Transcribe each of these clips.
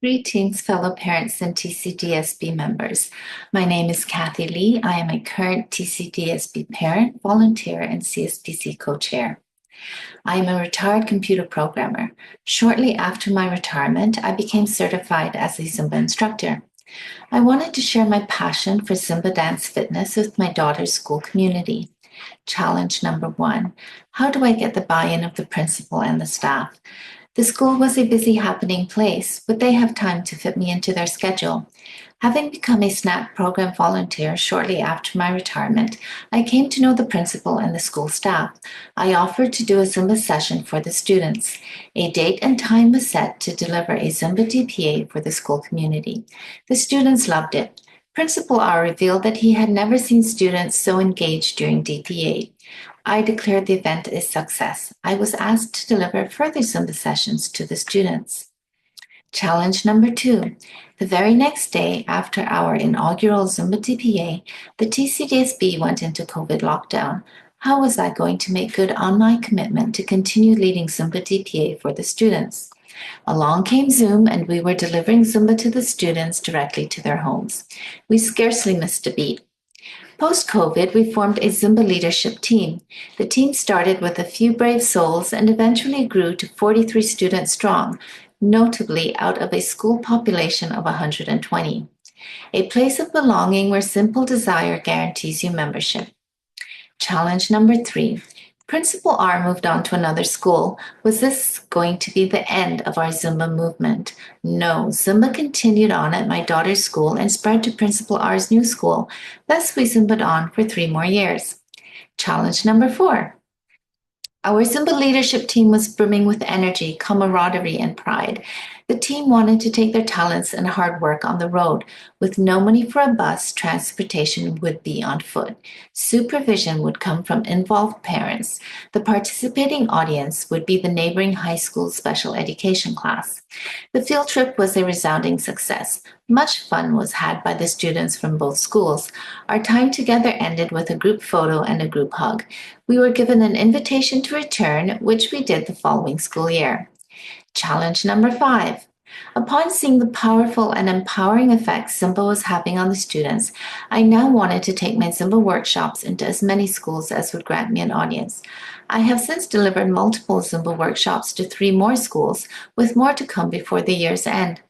Greetings, fellow parents and TCDSB members. My name is Kathy Lee. I am a current TCDSB parent, volunteer, and CSPC co-chair. I am a retired computer programmer. Shortly after my retirement, I became certified as a Zumba instructor. I wanted to share my passion for Zumba dance fitness with my daughter's school community. Challenge number 1. How do I get the buy-in of the principal and the staff? The school was a busy happening place. Would they have time to fit me into their schedule? Having become a SNAP program volunteer shortly after my retirement, I came to know the principal and the school staff. I offered to do a Zumba session for the students. A date and time was set to deliver a Zumba DPA for the school community. The students loved it. Principal R revealed that he had never seen students so engaged during DPA. I declared the event a success. I was asked to deliver further Zumba sessions to the students. Challenge number 2. The very next day after our inaugural Zumba DPA, the TCDSB went into COVID lockdown. How was I going to make good on my commitment to continue leading Zumba DPA for the students? Along came Zoom, and we were delivering Zumba to the students directly to their homes. We scarcely missed a beat. Post-COVID, we formed a Zumba leadership team. The team started with a few brave souls and eventually grew to 43 students strong, notably out of a school population of 120. A place of belonging where simple desire guarantees you membership. Challenge number 3. Principal R moved on to another school. Was this going to be the end of our Zumba movement? No, Zumba continued on at my daughter's school and spread to Principal R's new school. Thus, we Zumbaed on for 3 more years. Challenge number 4. Our Zumba leadership team was brimming with energy, camaraderie, and pride. The team wanted to take their talents and hard work on the road. With no money for a bus, transportation would be on foot. Supervision would come from involved parents. The participating audience would be the neighboring high school special education class. The field trip was a resounding success. Much fun was had by the students from both schools. Our time together ended with a group photo and a group hug. We were given an invitation to return, which we did the following school year. Challenge number 5. Upon seeing the powerful and empowering effects Zumba was having on the students, I now wanted to take my Zumba workshops into as many schools as would grant me an audience. I have since delivered multiple Zumba workshops to 3 more schools, with more to come before the year's end.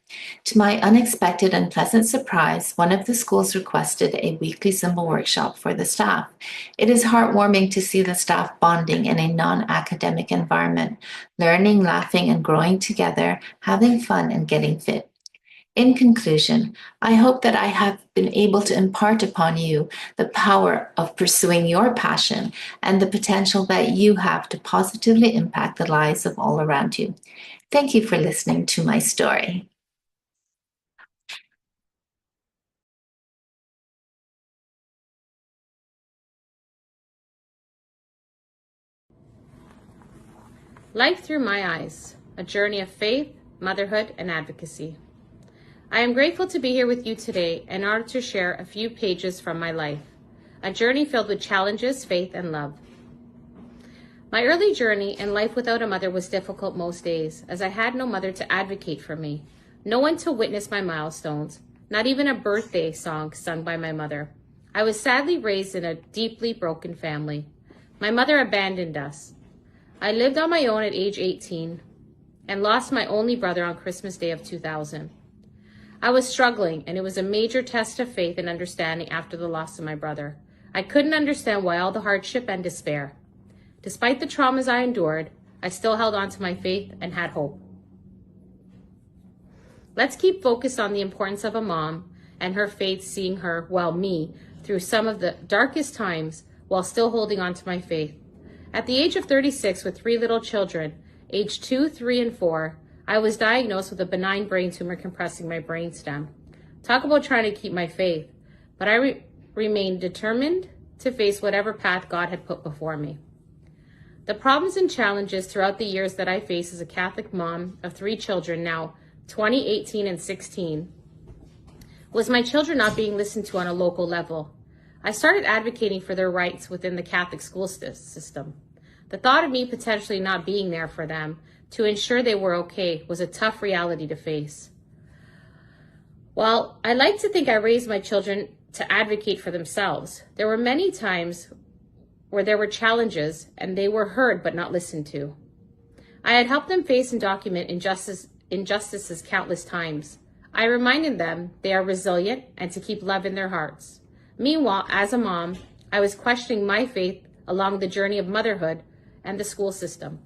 To my unexpected and pleasant surprise, one of the schools requested a weekly Zumba workshop for the staff. It is heartwarming to see the staff bonding in a non-academic environment, learning, laughing, and growing together, having fun, and getting fit. In conclusion, I hope that I have been able to impart upon you the power of pursuing your passion and the potential that you have to positively impact the lives of all around you. Thank you for listening to my story. Life Through My Eyes, a journey of faith, motherhood, and advocacy. I am grateful to be here with you today in order to share a few pages from my life, a journey filled with challenges, faith, and love. My early journey in life without a mother was difficult most days, as I had no mother to advocate for me, no one to witness my milestones, not even a birthday song sung by my mother. I was sadly raised in a deeply broken family. My mother abandoned us. I lived on my own at age 18 and lost my only brother on Christmas Day of 2000. I was struggling, and it was a major test of faith and understanding after the loss of my brother. I couldn't understand why all the hardship and despair. Despite the traumas I endured, I still held on to my faith and had hope. Let's keep focused on the importance of a mom and her faith, seeing her, me, through some of the darkest times while still holding on to my faith. At the age of 36, with 3 little children, aged 2, 3, and 4, I was diagnosed with a benign brain tumor compressing my brainstem. Talk about trying to keep my faith, but I remained determined to face whatever path God had put before me. The problems and challenges throughout the years that I faced as a Catholic mom of 3 children, now 20, 18, and 16, was my children not being listened to on a local level. I started advocating for their rights within the Catholic school system. The thought of me potentially not being there for them to ensure they were okay was a tough reality to face. Well, I like to think I raised my children to advocate for themselves. There were many times where there were challenges and they were heard but not listened to. I had helped them face and document injustices countless times. I reminded them they are resilient and to keep love in their hearts. Meanwhile, as a mom, I was questioning my faith along the journey of motherhood and the school system.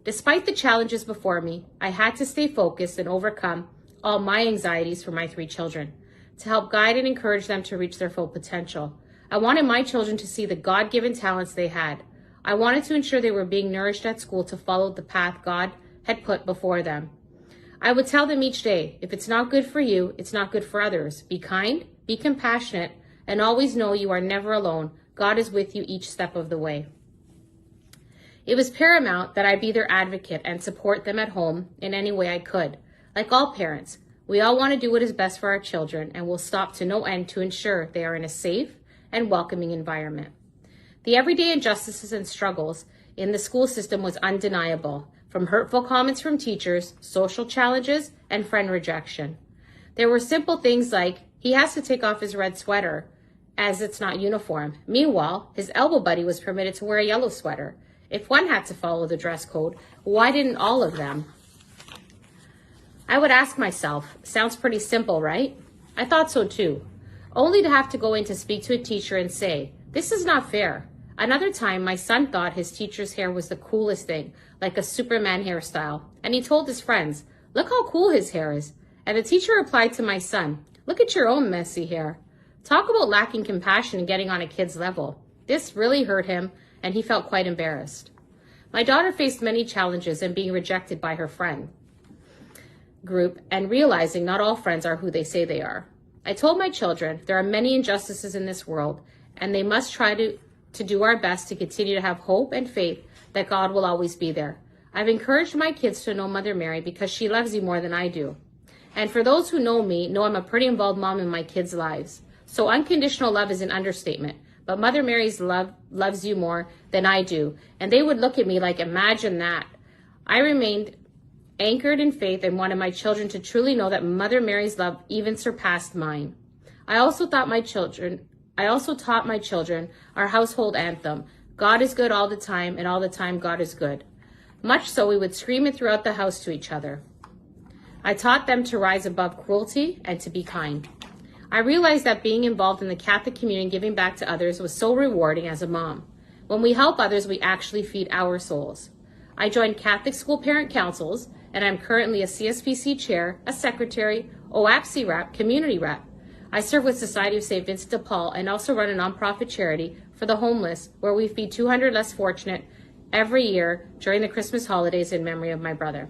Despite the challenges before me, I had to stay focused and overcome all my anxieties for my 3 children, to help guide and encourage them to reach their full potential. I wanted my children to see the God-given talents they had. I wanted to ensure they were being nourished at school to follow the path God had put before them. I would tell them each day, if it's not good for you, it's not good for others. Be kind, be compassionate, and always know you are never alone. God is with you each step of the way. It was paramount that I be their advocate and support them at home in any way I could. Like all parents, we all want to do what is best for our children and will stop to no end to ensure they are in a safe and welcoming environment. The everyday injustices and struggles in the school system was undeniable, from hurtful comments from teachers, social challenges, and friend rejection. There were simple things like, he has to take off his red sweater as it's not uniform. Meanwhile, his elbow buddy was permitted to wear a yellow sweater. If one had to follow the dress code, why didn't all of them? I would ask myself, sounds pretty simple, right? I thought so too. Only to have to go in to speak to a teacher and say, this is not fair. Another time, my son thought his teacher's hair was the coolest thing, like a Superman hairstyle. And he told his friends, look how cool his hair is. And the teacher replied to my son, look at your own messy hair. Talk about lacking compassion and getting on a kid's level. This really hurt him, and he felt quite embarrassed. My daughter faced many challenges in being rejected by her friend group and realizing not all friends are who they say they are. I told my children there are many injustices in this world, and they must try to do our best to continue to have hope and faith that God will always be there. I've encouraged my kids to know Mother Mary because she loves you more than I do. And for those who know me, know I'm a pretty involved mom in my kids' lives. So unconditional love is an understatement, but Mother Mary's love loves you more than I do. And they would look at me like, imagine that. I remained anchored in faith and wanted my children to truly know that Mother Mary's love even surpassed mine. I also taught my children our household anthem, God is good all the time, and all the time God is good. Much so we would scream it throughout the house to each other. I taught them to rise above cruelty and to be kind. I realized that being involved in the Catholic community and giving back to others was so rewarding as a mom. When we help others, we actually feed our souls. I joined Catholic school parent councils, and I'm currently a CSPC chair, a secretary, OAPC rep, community rep. I serve with Society of St. Vincent de Paul and also run a nonprofit charity for the homeless, where we feed 200 less fortunate every year during the Christmas holidays in memory of my brother.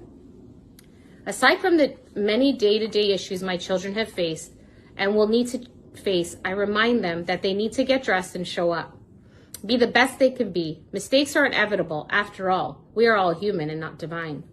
Aside from the many day-to-day issues my children have faced and will need to face, I remind them that they need to get dressed and show up. Be the best they can be. Mistakes are inevitable. After all, we are all human and not divine.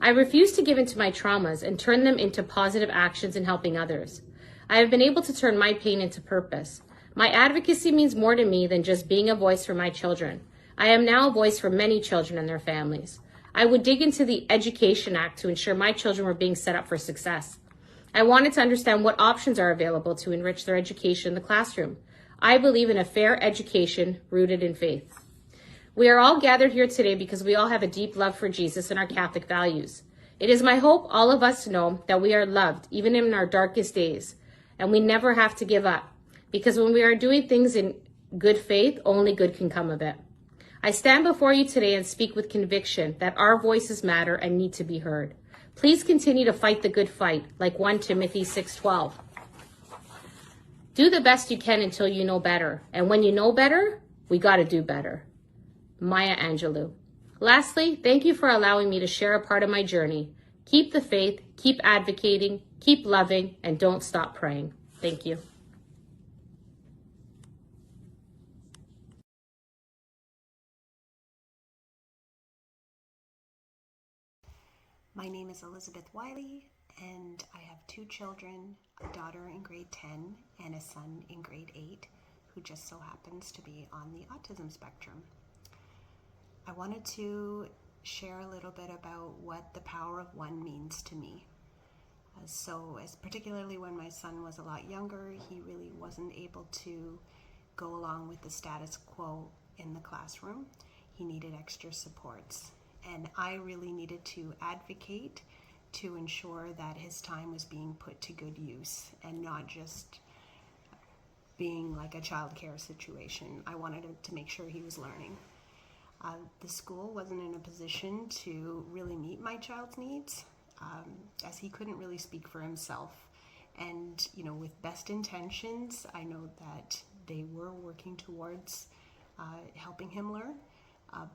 I refuse to give in to my traumas and turn them into positive actions in helping others. I have been able to turn my pain into purpose. My advocacy means more to me than just being a voice for my children. I am now a voice for many children and their families. I would dig into the Education Act to ensure my children were being set up for success. I wanted to understand what options are available to enrich their education in the classroom. I believe in a fair education rooted in faith. We are all gathered here today because we all have a deep love for Jesus and our Catholic values. It is my hope all of us know that we are loved, even in our darkest days, and we never have to give up, because when we are doing things in good faith, only good can come of it. I stand before you today and speak with conviction that our voices matter and need to be heard. Please continue to fight the good fight, like 1 Timothy 6:12. Do the best you can until you know better, and when you know better, we got to do better. Maya Angelou. Lastly, thank you for allowing me to share a part of my journey. Keep the faith, keep advocating, keep loving, and don't stop praying. Thank you. My name is Elizabeth Wiley, and I have 2 children, a daughter in grade 10 and a son in grade 8, who just so happens to be on the autism spectrum. I wanted to share a little bit about what the power of one means to me. Particularly when my son was a lot younger, he really wasn't able to go along with the status quo in the classroom. He needed extra supports. And I really needed to advocate to ensure that his time was being put to good use and not just being like a childcare situation. I wanted to make sure he was learning. The school wasn't in a position to really meet my child's needs, as he couldn't really speak for himself. And, with best intentions, I know that they were working towards helping him learn,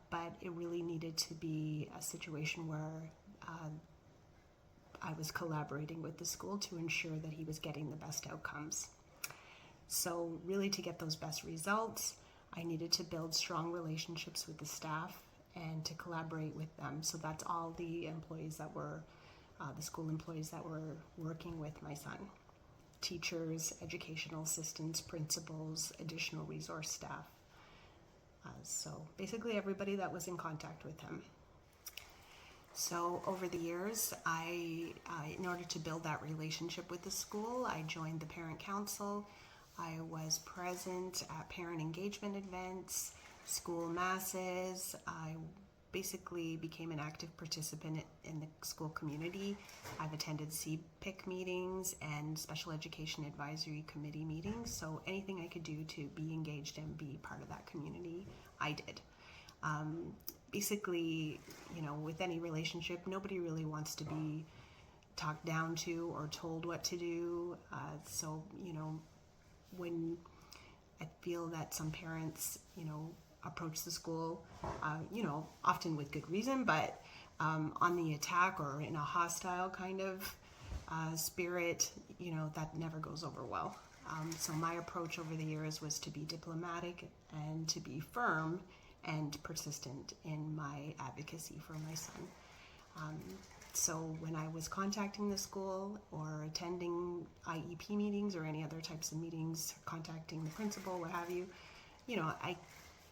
but it really needed to be a situation where I was collaborating with the school to ensure that he was getting the best outcomes. So really, to get those best results, I needed to build strong relationships with the staff and to collaborate with them. So that's all the employees that were, the school employees that were working with my son. Teachers, educational assistants, principals, additional resource staff. So basically everybody that was in contact with him. So over the years, in order to build that relationship with the school, I joined the parent council. I was present at parent engagement events, school masses. I basically became an active participant in the school community. I've attended CPIC meetings and Special Education Advisory Committee meetings. So anything I could do to be engaged and be part of that community, I did. Basically, with any relationship, nobody really wants to be talked down to or told what to do. When I feel that some parents, approach the school, often with good reason, but on the attack or in a hostile kind of spirit, that never goes over well. So my approach over the years was to be diplomatic and to be firm and persistent in my advocacy for my son. So when I was contacting the school or attending IEP meetings or any other types of meetings, contacting the principal, what have you, I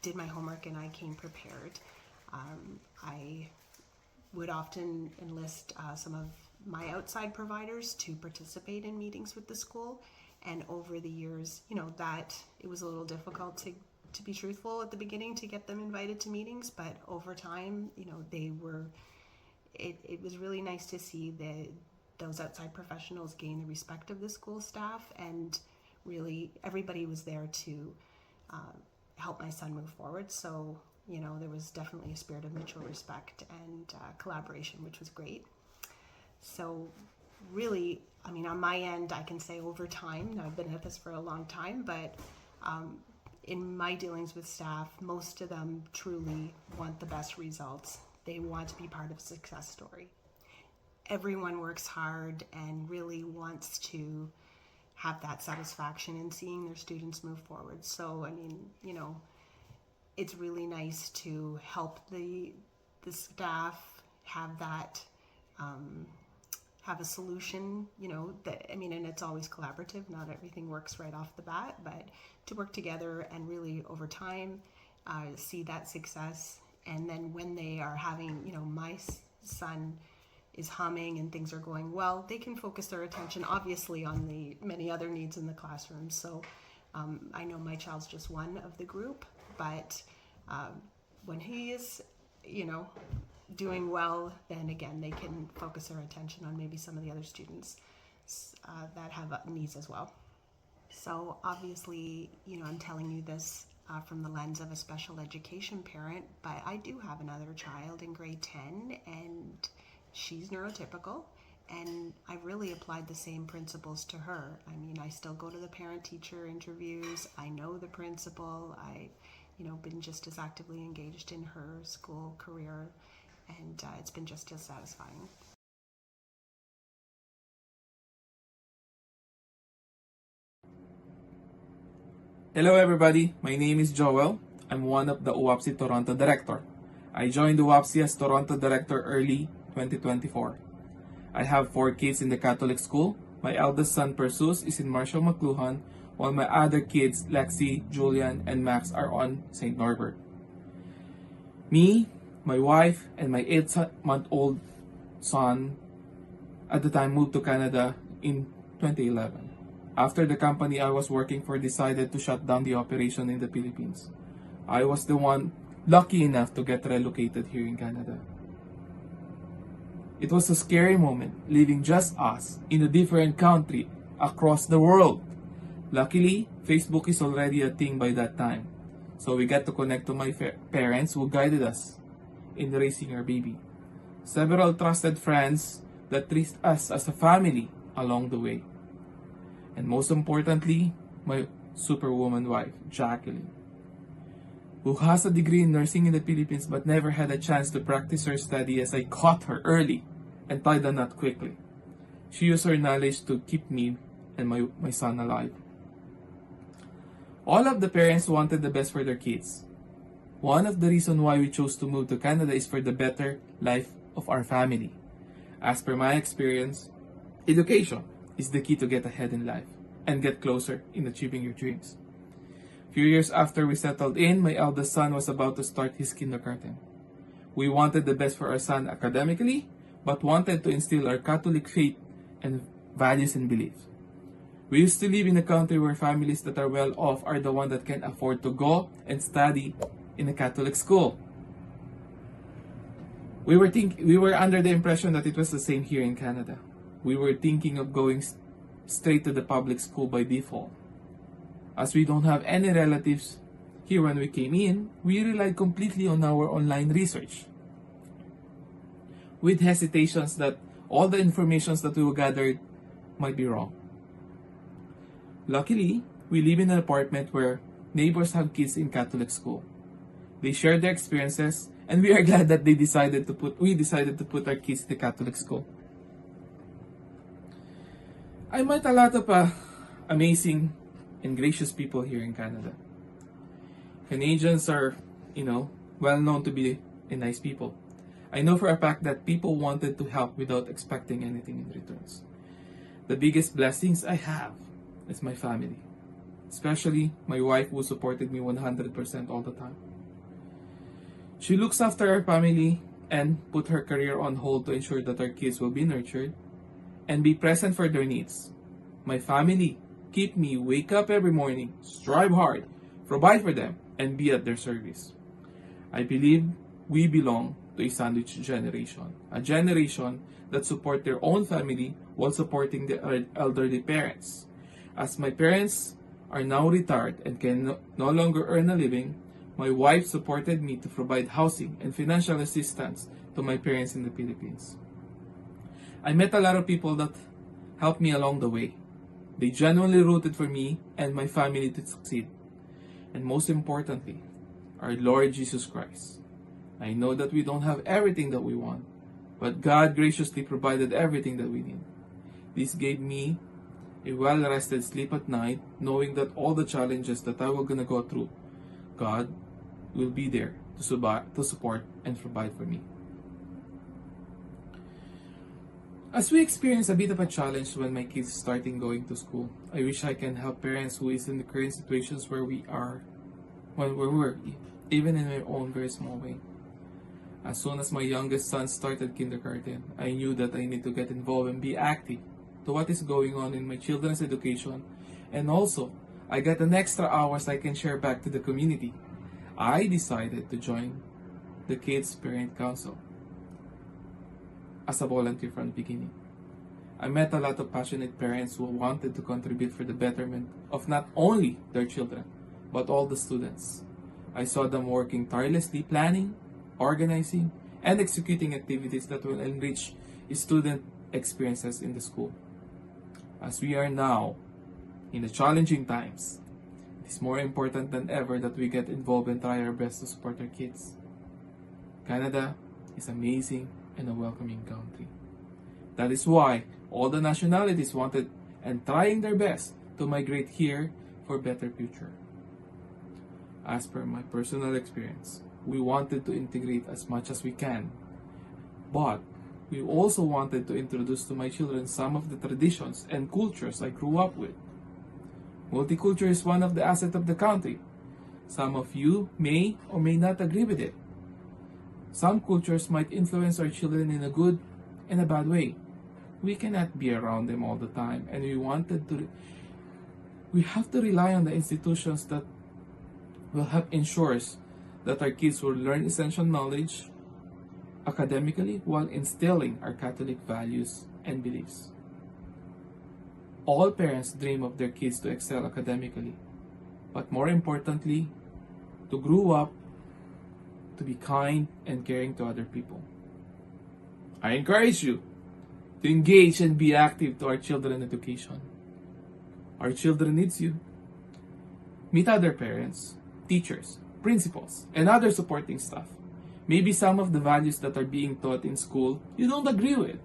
did my homework and I came prepared. I would often enlist some of my outside providers to participate in meetings with the school. And over the years, that it was a little difficult to be truthful at the beginning to get them invited to meetings, but over time, they were. It was really nice to see those outside professionals gain the respect of the school staff, and really everybody was there to help my son move forward. So, there was definitely a spirit of mutual respect and collaboration, which was great. So really, on my end, I can say over time, I've been at this for a long time, but in my dealings with staff, most of them truly want the best results. They want to be part of a success story. Everyone works hard and really wants to have that satisfaction in seeing their students move forward. So, it's really nice to help the staff have that, have a solution, and it's always collaborative. Not everything works right off the bat, but to work together and really over time see that success. And then when they are having, my son is humming and things are going well, they can focus their attention obviously on the many other needs in the classroom. So I know my child's just one of the group, but when he is, doing well, then again, they can focus their attention on maybe some of the other students that have needs as well. So obviously, I'm telling you this from the lens of a special education parent, but I do have another child in grade 10 and she's neurotypical, and I've really applied the same principles to her. I still go to the parent-teacher interviews. I know the principal. I've been just as actively engaged in her school career, and it's been just as satisfying. Hello everybody, my name is Joel. I'm one of the UAPSI Toronto Director. I joined UAPSI as Toronto Director early 2024. I have 4 kids in the Catholic school. My eldest son, Perseus, is in Marshall McLuhan, while my other kids, Lexi, Julian, and Max, are on St. Norbert. Me, my wife, and my 8-month-old son at the time moved to Canada in 2011. After the company I was working for decided to shut down the operation in the Philippines, I was the one lucky enough to get relocated here in Canada. It was a scary moment, leaving just us in a different country across the world. Luckily, Facebook is already a thing by that time, so we got to connect to my parents who guided us in raising our baby. Several trusted friends that treat us as a family along the way. And most importantly, my superwoman wife, Jacqueline, who has a degree in nursing in the Philippines but never had a chance to practice her study as I caught her early and tied the knot quickly. She used her knowledge to keep me and my son alive. All of the parents wanted the best for their kids. One of the reasons why we chose to move to Canada is for the better life of our family. As per my experience, education is the key to get ahead in life and get closer in achieving your dreams. Few years after we settled in, my eldest son was about to start his kindergarten. We wanted the best for our son academically, but wanted to instill our Catholic faith and values and beliefs. We used to live in a country where families that are well off are the ones that can afford to go and study in a Catholic school. We were under the impression that it was the same here in Canada. We were thinking of going straight to the public school by default. As we don't have any relatives here when we came in, we relied completely on our online research, with hesitations that all the information that we gathered might be wrong. Luckily, we live in an apartment where neighbors have kids in Catholic school. They shared their experiences, and we are glad that we decided to put our kids in the Catholic school. I met a lot of amazing and gracious people here in Canada. Canadians are, well known to be nice people. I know for a fact that people wanted to help without expecting anything in returns. The biggest blessings I have is my family, especially my wife who supported me 100% all the time. She looks after our family and put her career on hold to ensure that our kids will be nurtured and be present for their needs. My family keep me wake up every morning, strive hard, provide for them, and be at their service. I believe we belong to a sandwich generation, a generation that support their own family while supporting their elderly parents. As my parents are now retired and can no longer earn a living, my wife supported me to provide housing and financial assistance to my parents in the Philippines. I met a lot of people that helped me along the way. They genuinely rooted for me and my family to succeed. And most importantly, our Lord Jesus Christ. I know that we don't have everything that we want, but God graciously provided everything that we need. This gave me a well-rested sleep at night, knowing that all the challenges that I was going to go through, God will be there to support and provide for me. As we experience a bit of a challenge when my kids starting going to school, I wish I can help parents who is in the current situations where we were, even in my own very small way. As soon as my youngest son started kindergarten, I knew that I need to get involved and be active to what is going on in my children's education, and also I got an extra hours I can share back to the community. I decided to join the Kids Parent Council as a volunteer from the beginning. I met a lot of passionate parents who wanted to contribute for the betterment of not only their children, but all the students. I saw them working tirelessly, planning, organizing, and executing activities that will enrich student experiences in the school. As we are now in the challenging times, it is more important than ever that we get involved and try our best to support our kids. Canada is amazing and a welcoming country. That is why all the nationalities wanted and trying their best to migrate here for a better future. As per my personal experience, we wanted to integrate as much as we can, but we also wanted to introduce to my children some of the traditions and cultures I grew up with. Multicultural is one of the assets of the country. Some of you may or may not agree with it. Some cultures might influence our children in a good and a bad way. we cannot be around them all the time, and we have to rely on the institutions that will help ensures that our kids will learn essential knowledge academically while instilling our Catholic values and beliefs. All parents dream of their kids to excel academically, but more importantly, to grow up to be kind and caring to other people. I encourage you to engage and be active to our children's education. Our children needs you. Meet other parents, teachers, principals, and other supporting staff. Maybe some of the values that are being taught in school you don't agree with.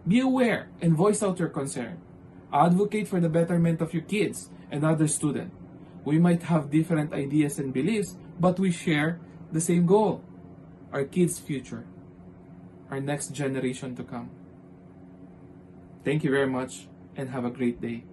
Be aware and voice out your concern. Advocate for the betterment of your kids and other students. We might have different ideas and beliefs, but we share the same goal: our kids' future, our next generation to come. Thank you very much and have a great day.